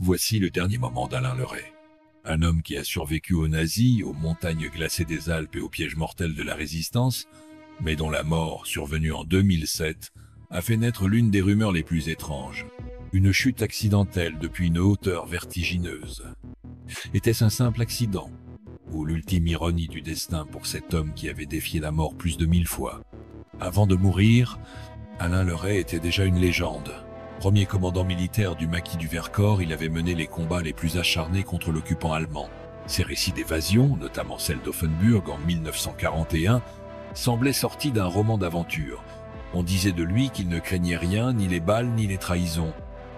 Voici le dernier moment d'Alain Leray. Un homme qui a survécu aux nazis, aux montagnes glacées des Alpes et aux pièges mortels de la Résistance, mais dont la mort, survenue en 2007, a fait naître l'une des rumeurs les plus étranges. Une chute accidentelle depuis une hauteur vertigineuse. Était-ce un simple accident? Ou l'ultime ironie du destin pour cet homme qui avait défié la mort plus de 1000 fois? Avant de mourir, Alain Leray était déjà une légende. Premier commandant militaire du maquis du Vercors, il avait mené les combats les plus acharnés contre l'occupant allemand. Ses récits d'évasion, notamment celle d'Offenburg en 1941, semblaient sortis d'un roman d'aventure. On disait de lui qu'il ne craignait rien, ni les balles, ni les trahisons.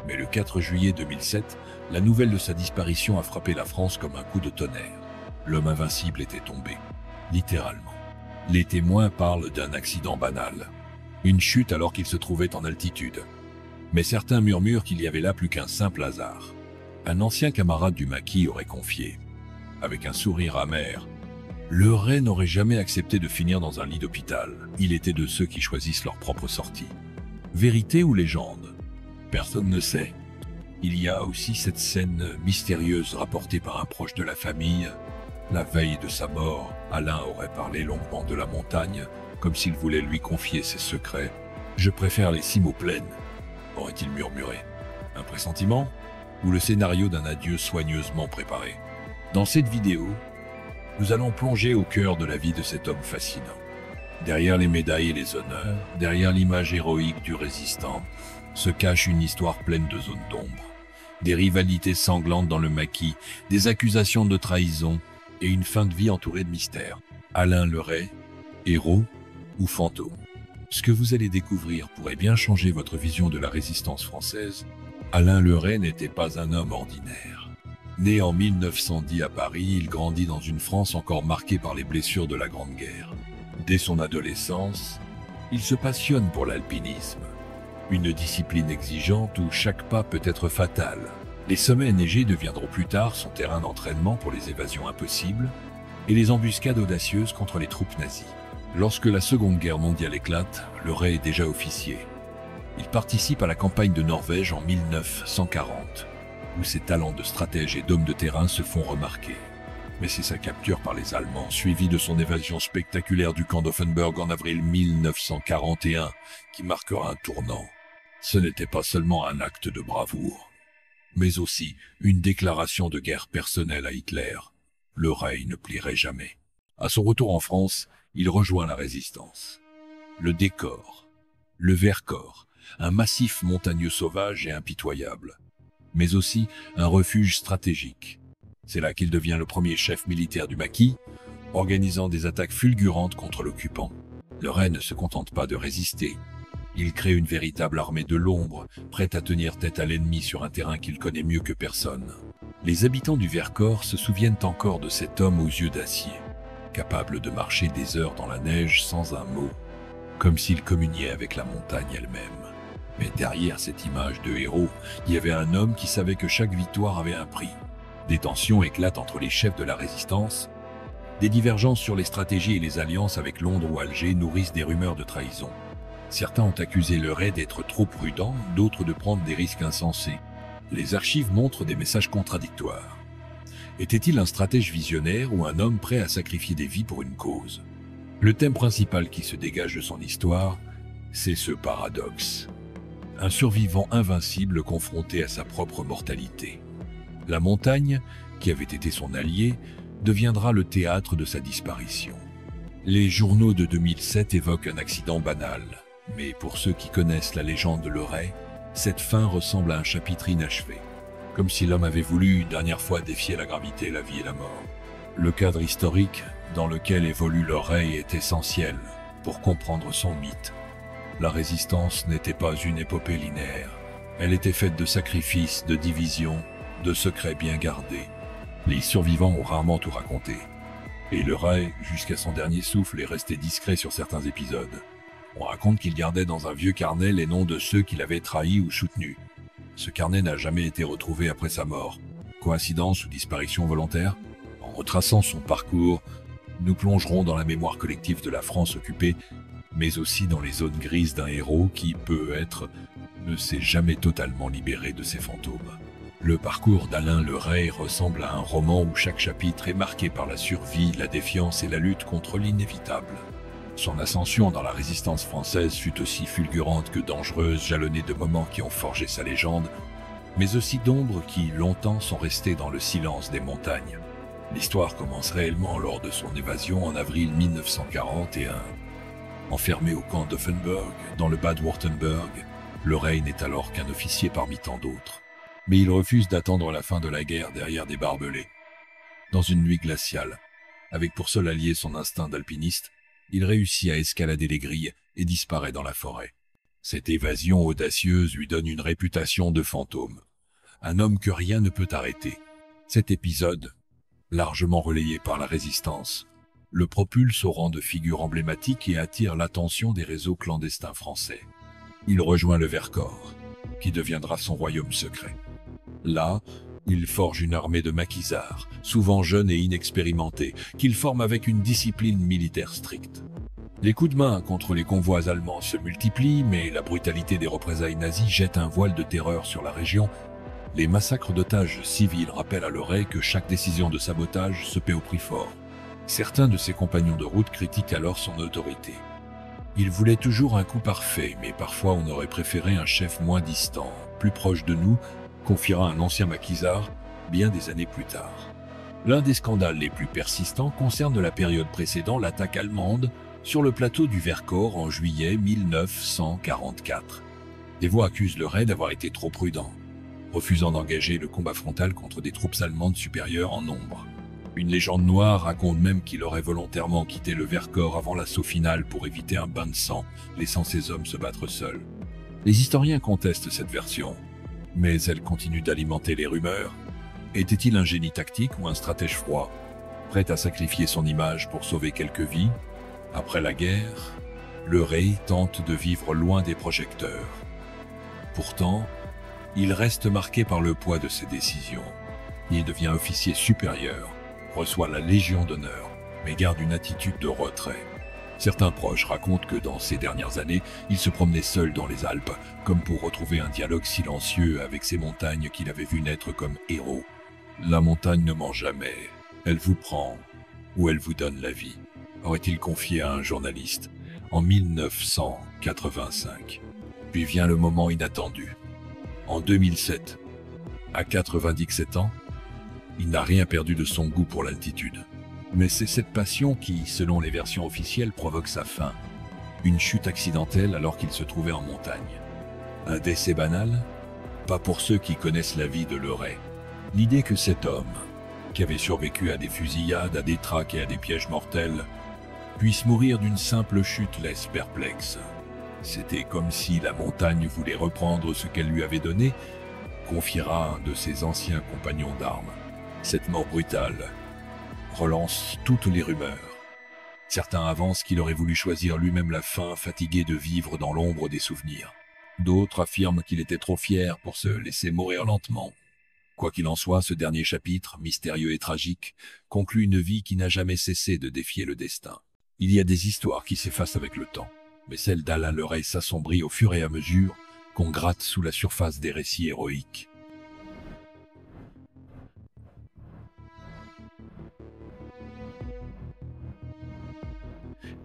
Mais le 4 juillet 2007, la nouvelle de sa disparition a frappé la France comme un coup de tonnerre. L'homme invincible était tombé, littéralement. Les témoins parlent d'un accident banal. Une chute alors qu'il se trouvait en altitude. Mais certains murmurent qu'il y avait là plus qu'un simple hasard. Un ancien camarade du maquis aurait confié, avec un sourire amer, « Leray n'aurait jamais accepté de finir dans un lit d'hôpital. Il était de ceux qui choisissent leur propre sortie. » Vérité ou légende? Personne ne sait. Il y a aussi cette scène mystérieuse rapportée par un proche de la famille. La veille de sa mort, Alain aurait parlé longuement de la montagne, comme s'il voulait lui confier ses secrets. « Je préfère les cimes aux plaines », aurait-il murmuré. Un pressentiment? Ou le scénario d'un adieu soigneusement préparé? Dans cette vidéo, nous allons plonger au cœur de la vie de cet homme fascinant. Derrière les médailles et les honneurs, derrière l'image héroïque du résistant, se cache une histoire pleine de zones d'ombre. Des rivalités sanglantes dans le maquis, des accusations de trahison et une fin de vie entourée de mystères. Alain Leray, héros ou fantôme? Ce que vous allez découvrir pourrait bien changer votre vision de la résistance française. Alain Leray n'était pas un homme ordinaire. Né en 1910 à Paris, il grandit dans une France encore marquée par les blessures de la Grande Guerre. Dès son adolescence, il se passionne pour l'alpinisme, une discipline exigeante où chaque pas peut être fatal. Les sommets enneigés deviendront plus tard son terrain d'entraînement pour les évasions impossibles et les embuscades audacieuses contre les troupes nazies. Lorsque la Seconde Guerre mondiale éclate, Leray est déjà officier. Il participe à la campagne de Norvège en 1940, où ses talents de stratège et d'homme de terrain se font remarquer. Mais c'est sa capture par les Allemands, suivie de son évasion spectaculaire du camp d'Offenburg en avril 1941, qui marquera un tournant. Ce n'était pas seulement un acte de bravoure, mais aussi une déclaration de guerre personnelle à Hitler. Leray ne plierait jamais. À son retour en France, il rejoint la résistance. Le décor, le Vercors, un massif montagneux sauvage et impitoyable, mais aussi un refuge stratégique. C'est là qu'il devient le premier chef militaire du maquis, organisant des attaques fulgurantes contre l'occupant. Leray ne se contente pas de résister. Il crée une véritable armée de l'ombre, prête à tenir tête à l'ennemi sur un terrain qu'il connaît mieux que personne. Les habitants du Vercors se souviennent encore de cet homme aux yeux d'acier, capable de marcher des heures dans la neige sans un mot, comme s'il communiait avec la montagne elle-même. Mais derrière cette image de héros, il y avait un homme qui savait que chaque victoire avait un prix. Des tensions éclatent entre les chefs de la résistance. Des divergences sur les stratégies et les alliances avec Londres ou Alger nourrissent des rumeurs de trahison. Certains ont accusé Leray d'être trop prudent, d'autres de prendre des risques insensés. Les archives montrent des messages contradictoires. Était-il un stratège visionnaire ou un homme prêt à sacrifier des vies pour une cause? Le thème principal qui se dégage de son histoire, c'est ce paradoxe. Un survivant invincible confronté à sa propre mortalité. La montagne, qui avait été son allié, deviendra le théâtre de sa disparition. Les journaux de 2007 évoquent un accident banal, mais pour ceux qui connaissent la légende de Leray, cette fin ressemble à un chapitre inachevé. Comme si l'homme avait voulu une dernière fois défier la gravité, la vie et la mort. Le cadre historique dans lequel évolue Leray est essentiel pour comprendre son mythe. La résistance n'était pas une épopée linéaire. Elle était faite de sacrifices, de divisions, de secrets bien gardés. Les survivants ont rarement tout raconté. Et Leray, jusqu'à son dernier souffle, est resté discret sur certains épisodes. On raconte qu'il gardait dans un vieux carnet les noms de ceux qu'il avait trahis ou soutenus. Ce carnet n'a jamais été retrouvé après sa mort. Coïncidence ou disparition volontaire? En retraçant son parcours, nous plongerons dans la mémoire collective de la France occupée, mais aussi dans les zones grises d'un héros qui, peut-être, ne s'est jamais totalement libéré de ses fantômes. Le parcours d'Alain Le Ray ressemble à un roman où chaque chapitre est marqué par la survie, la défiance et la lutte contre l'inévitable. Son ascension dans la résistance française fut aussi fulgurante que dangereuse, jalonnée de moments qui ont forgé sa légende, mais aussi d'ombres qui, longtemps, sont restées dans le silence des montagnes. L'histoire commence réellement lors de son évasion en avril 1941. Enfermé au camp d'Offenburg, dans le Bade-Wurtemberg, Le Ray n'est alors qu'un officier parmi tant d'autres. Mais il refuse d'attendre la fin de la guerre derrière des barbelés. Dans une nuit glaciale, avec pour seul allié son instinct d'alpiniste, il réussit à escalader les grilles et disparaît dans la forêt. Cette évasion audacieuse lui donne une réputation de fantôme. Un homme que rien ne peut arrêter. Cet épisode, largement relayé par la résistance, le propulse au rang de figure emblématique et attire l'attention des réseaux clandestins français. Il rejoint le Vercors, qui deviendra son royaume secret. Là, il forge une armée de maquisards, souvent jeunes et inexpérimentés, qu'il forme avec une discipline militaire stricte. Les coups de main contre les convois allemands se multiplient, mais la brutalité des représailles nazies jette un voile de terreur sur la région. Les massacres d'otages civils rappellent à Le Ray que chaque décision de sabotage se paie au prix fort. Certains de ses compagnons de route critiquent alors son autorité. Il voulait toujours un coup parfait, mais parfois on aurait préféré un chef moins distant, plus proche de nous, confiera un ancien maquisard bien des années plus tard. L'un des scandales les plus persistants concerne la période précédant l'attaque allemande sur le plateau du Vercors en juillet 1944. Des voix accusent Le Ray d'avoir été trop prudent, refusant d'engager le combat frontal contre des troupes allemandes supérieures en nombre. Une légende noire raconte même qu'il aurait volontairement quitté le Vercors avant l'assaut final pour éviter un bain de sang, laissant ses hommes se battre seuls. Les historiens contestent cette version, mais elle continue d'alimenter les rumeurs. Était-il un génie tactique ou un stratège froid, prêt à sacrifier son image pour sauver quelques vies? Après la guerre, Le Ray tente de vivre loin des projecteurs. Pourtant, il reste marqué par le poids de ses décisions. Il devient officier supérieur, reçoit la Légion d'honneur, mais garde une attitude de retrait. Certains proches racontent que dans ces dernières années, il se promenait seul dans les Alpes, comme pour retrouver un dialogue silencieux avec ces montagnes qu'il avait vues naître comme héros. La montagne ne ment jamais, elle vous prend ou elle vous donne la vie, aurait-il confié à un journaliste en 1985. Puis vient le moment inattendu. En 2007, à 97 ans, il n'a rien perdu de son goût pour l'altitude. Mais c'est cette passion qui, selon les versions officielles, provoque sa fin. Une chute accidentelle alors qu'il se trouvait en montagne. Un décès banal? Pas pour ceux qui connaissent la vie de Le Ray. L'idée que cet homme, qui avait survécu à des fusillades, à des traques et à des pièges mortels, puisse mourir d'une simple chute laisse perplexe. C'était comme si la montagne voulait reprendre ce qu'elle lui avait donné, confiera un de ses anciens compagnons d'armes. Cette mort brutale relance toutes les rumeurs. Certains avancent qu'il aurait voulu choisir lui-même la fin, fatigué de vivre dans l'ombre des souvenirs. D'autres affirment qu'il était trop fier pour se laisser mourir lentement. Quoi qu'il en soit, ce dernier chapitre, mystérieux et tragique, conclut une vie qui n'a jamais cessé de défier le destin. Il y a des histoires qui s'effacent avec le temps, mais celle d'Alain Le Ray s'assombrit au fur et à mesure qu'on gratte sous la surface des récits héroïques.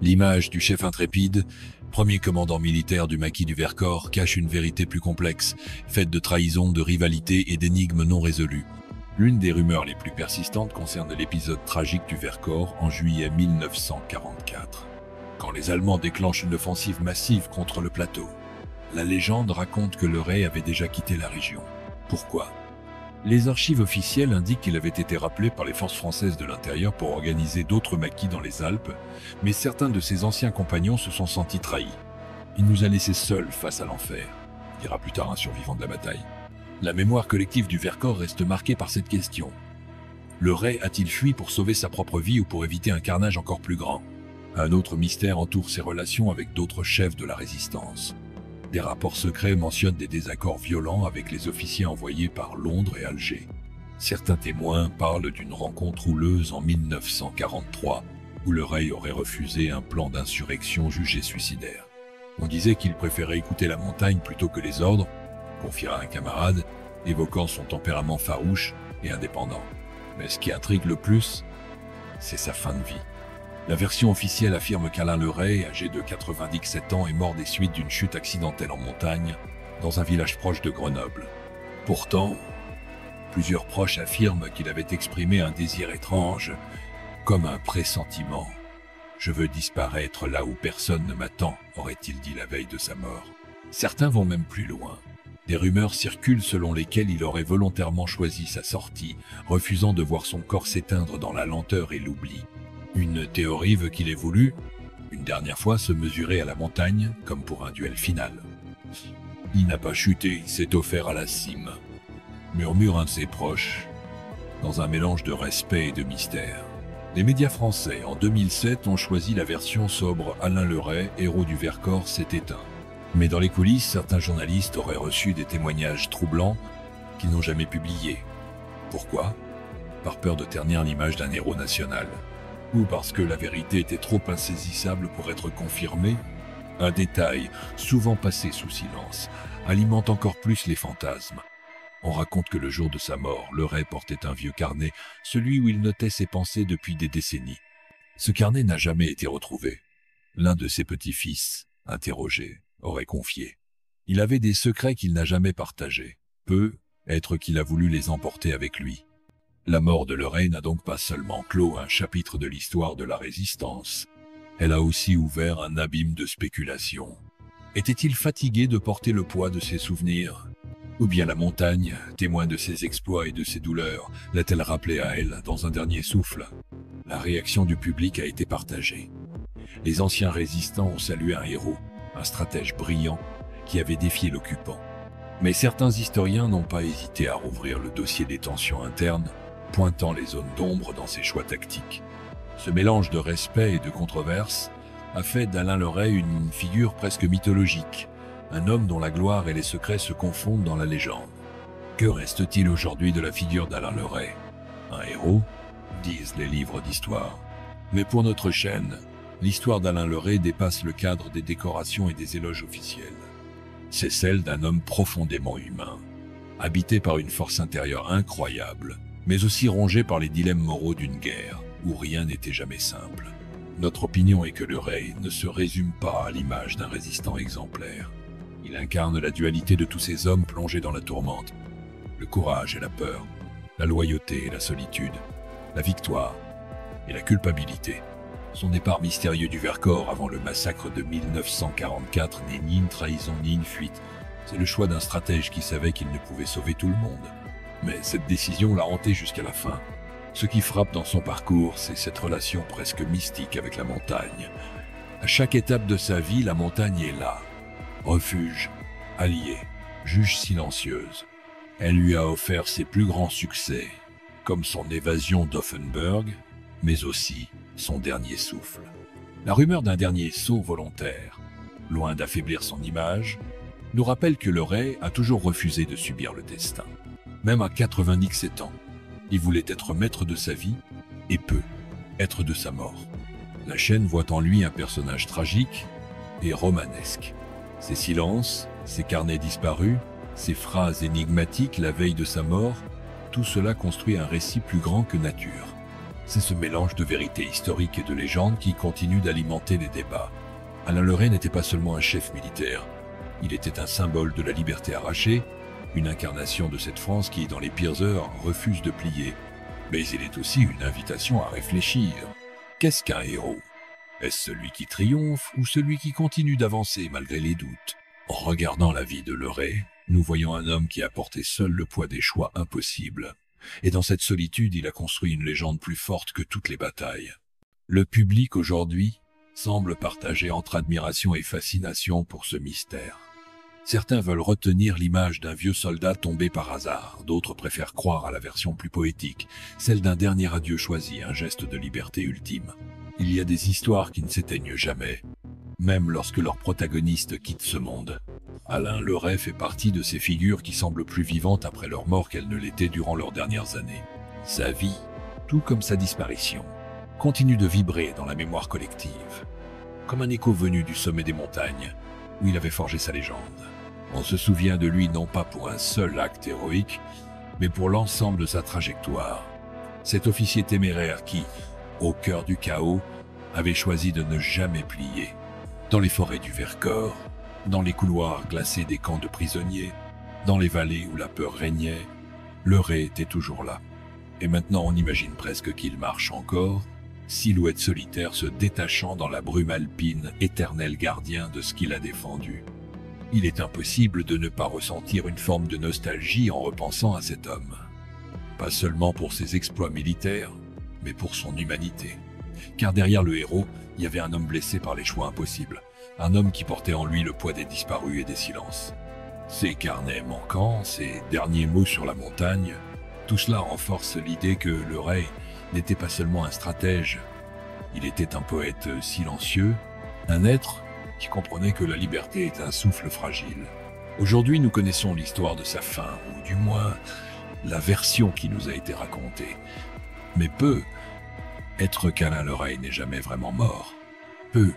L'image du chef intrépide, premier commandant militaire du maquis du Vercors, cache une vérité plus complexe, faite de trahison, de rivalité et d'énigmes non résolues. L'une des rumeurs les plus persistantes concerne l'épisode tragique du Vercors en juillet 1944, quand les Allemands déclenchent une offensive massive contre le plateau. La légende raconte que Le Ray avait déjà quitté la région. Pourquoi ? Les archives officielles indiquent qu'il avait été rappelé par les forces françaises de l'intérieur pour organiser d'autres maquis dans les Alpes, mais certains de ses anciens compagnons se sont sentis trahis. Il nous a laissés seuls face à l'enfer, dira plus tard un survivant de la bataille. La mémoire collective du Vercors reste marquée par cette question. Le Ray a-t-il fui pour sauver sa propre vie ou pour éviter un carnage encore plus grand? Un autre mystère entoure ses relations avec d'autres chefs de la résistance. Des rapports secrets mentionnent des désaccords violents avec les officiers envoyés par Londres et Alger. Certains témoins parlent d'une rencontre houleuse en 1943, où Le Ray aurait refusé un plan d'insurrection jugé suicidaire. On disait qu'il préférait écouter la montagne plutôt que les ordres, confiera un camarade, évoquant son tempérament farouche et indépendant. Mais ce qui intrigue le plus, c'est sa fin de vie. La version officielle affirme qu'Alain Leray, âgé de 97 ans, est mort des suites d'une chute accidentelle en montagne, dans un village proche de Grenoble. Pourtant, plusieurs proches affirment qu'il avait exprimé un désir étrange, comme un pressentiment. « Je veux disparaître là où personne ne m'attend », aurait-il dit la veille de sa mort. Certains vont même plus loin. Des rumeurs circulent selon lesquelles il aurait volontairement choisi sa sortie, refusant de voir son corps s'éteindre dans la lenteur et l'oubli. Une théorie veut qu'il ait voulu, une dernière fois, se mesurer à la montagne, comme pour un duel final. « Il n'a pas chuté, il s'est offert à la cime », murmure un de ses proches, dans un mélange de respect et de mystère. Les médias français, en 2007, ont choisi la version sobre « Alain Leray, héros du Vercors, s'est éteint ». Mais dans les coulisses, certains journalistes auraient reçu des témoignages troublants qu'ils n'ont jamais publiés. Pourquoi ? Par peur de ternir l'image d'un héros national. Ou parce que la vérité était trop insaisissable pour être confirmée. Un détail, souvent passé sous silence, alimente encore plus les fantasmes. On raconte que le jour de sa mort, Leray portait un vieux carnet, celui où il notait ses pensées depuis des décennies. Ce carnet n'a jamais été retrouvé. L'un de ses petits-fils, interrogé, aurait confié. Il avait des secrets qu'il n'a jamais partagés. Peut être qu'il a voulu les emporter avec lui. La mort de Leray n'a donc pas seulement clos un chapitre de l'histoire de la Résistance. Elle a aussi ouvert un abîme de spéculation. Était-il fatigué de porter le poids de ses souvenirs ? Ou bien la montagne, témoin de ses exploits et de ses douleurs, l'a-t-elle rappelé à elle dans un dernier souffle ? La réaction du public a été partagée. Les anciens résistants ont salué un héros, un stratège brillant qui avait défié l'occupant. Mais certains historiens n'ont pas hésité à rouvrir le dossier des tensions internes, pointant les zones d'ombre dans ses choix tactiques. Ce mélange de respect et de controverse a fait d'Alain Leray une figure presque mythologique, un homme dont la gloire et les secrets se confondent dans la légende. Que reste-t-il aujourd'hui de la figure d'Alain Leray ? Un héros, disent les livres d'histoire. Mais pour notre chaîne, l'histoire d'Alain Leray dépasse le cadre des décorations et des éloges officiels. C'est celle d'un homme profondément humain, habité par une force intérieure incroyable, mais aussi rongé par les dilemmes moraux d'une guerre où rien n'était jamais simple. Notre opinion est que Leray ne se résume pas à l'image d'un résistant exemplaire. Il incarne la dualité de tous ces hommes plongés dans la tourmente, le courage et la peur, la loyauté et la solitude, la victoire et la culpabilité. Son départ mystérieux du Vercors avant le massacre de 1944 n'est ni une trahison ni une fuite. C'est le choix d'un stratège qui savait qu'il ne pouvait sauver tout le monde. Mais cette décision l'a hanté jusqu'à la fin. Ce qui frappe dans son parcours, c'est cette relation presque mystique avec la montagne. À chaque étape de sa vie, la montagne est là. Refuge, allié, juge silencieuse. Elle lui a offert ses plus grands succès, comme son évasion d'Offenburg, mais aussi son dernier souffle. La rumeur d'un dernier saut volontaire, loin d'affaiblir son image, nous rappelle que Leray a toujours refusé de subir le destin. Même à 97 ans, il voulait être maître de sa vie et peut être de sa mort. La chaîne voit en lui un personnage tragique et romanesque. Ses silences, ses carnets disparus, ses phrases énigmatiques la veille de sa mort, tout cela construit un récit plus grand que nature. C'est ce mélange de vérité historique et de légende qui continue d'alimenter les débats. Alain Leray n'était pas seulement un chef militaire, il était un symbole de la liberté arrachée, une incarnation de cette France qui, dans les pires heures, refuse de plier. Mais il est aussi une invitation à réfléchir. Qu'est-ce qu'un héros ? Est-ce celui qui triomphe ou celui qui continue d'avancer malgré les doutes ? En regardant la vie de Leray, nous voyons un homme qui a porté seul le poids des choix impossibles. Et dans cette solitude, il a construit une légende plus forte que toutes les batailles. Le public aujourd'hui semble partager entre admiration et fascination pour ce mystère. Certains veulent retenir l'image d'un vieux soldat tombé par hasard, d'autres préfèrent croire à la version plus poétique, celle d'un dernier adieu choisi, un geste de liberté ultime. Il y a des histoires qui ne s'éteignent jamais, même lorsque leur protagoniste quitte ce monde. Alain Leray fait partie de ces figures qui semblent plus vivantes après leur mort qu'elles ne l'étaient durant leurs dernières années. Sa vie, tout comme sa disparition, continue de vibrer dans la mémoire collective, comme un écho venu du sommet des montagnes, où il avait forgé sa légende. On se souvient de lui non pas pour un seul acte héroïque, mais pour l'ensemble de sa trajectoire. Cet officier téméraire qui, au cœur du chaos, avait choisi de ne jamais plier. Dans les forêts du Vercors, dans les couloirs glacés des camps de prisonniers, dans les vallées où la peur régnait, le Ré était toujours là. Et maintenant on imagine presque qu'il marche encore, silhouette solitaire se détachant dans la brume alpine, éternel gardien de ce qu'il a défendu. Il est impossible de ne pas ressentir une forme de nostalgie en repensant à cet homme. Pas seulement pour ses exploits militaires, mais pour son humanité. Car derrière le héros, il y avait un homme blessé par les choix impossibles, un homme qui portait en lui le poids des disparus et des silences. Ses carnets manquants, ses derniers mots sur la montagne, tout cela renforce l'idée que le Ré n'était pas seulement un stratège, il était un poète silencieux, un être qui comprenait que la liberté est un souffle fragile. Aujourd'hui, nous connaissons l'histoire de sa fin, ou du moins la version qui nous a été racontée. Mais peu être qu'Alain Le Ray n'est jamais vraiment mort. Peu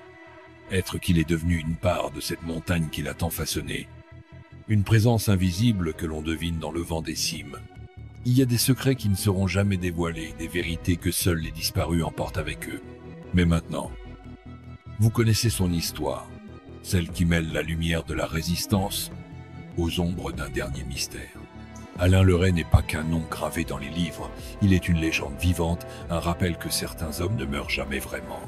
être qu'il est devenu une part de cette montagne qu'il a tant façonnée. Une présence invisible que l'on devine dans le vent des cimes. Il y a des secrets qui ne seront jamais dévoilés, des vérités que seuls les disparus emportent avec eux. Mais maintenant, vous connaissez son histoire, celle qui mêle la lumière de la résistance aux ombres d'un dernier mystère. Alain Le Ray n'est pas qu'un nom gravé dans les livres, il est une légende vivante, un rappel que certains hommes ne meurent jamais vraiment.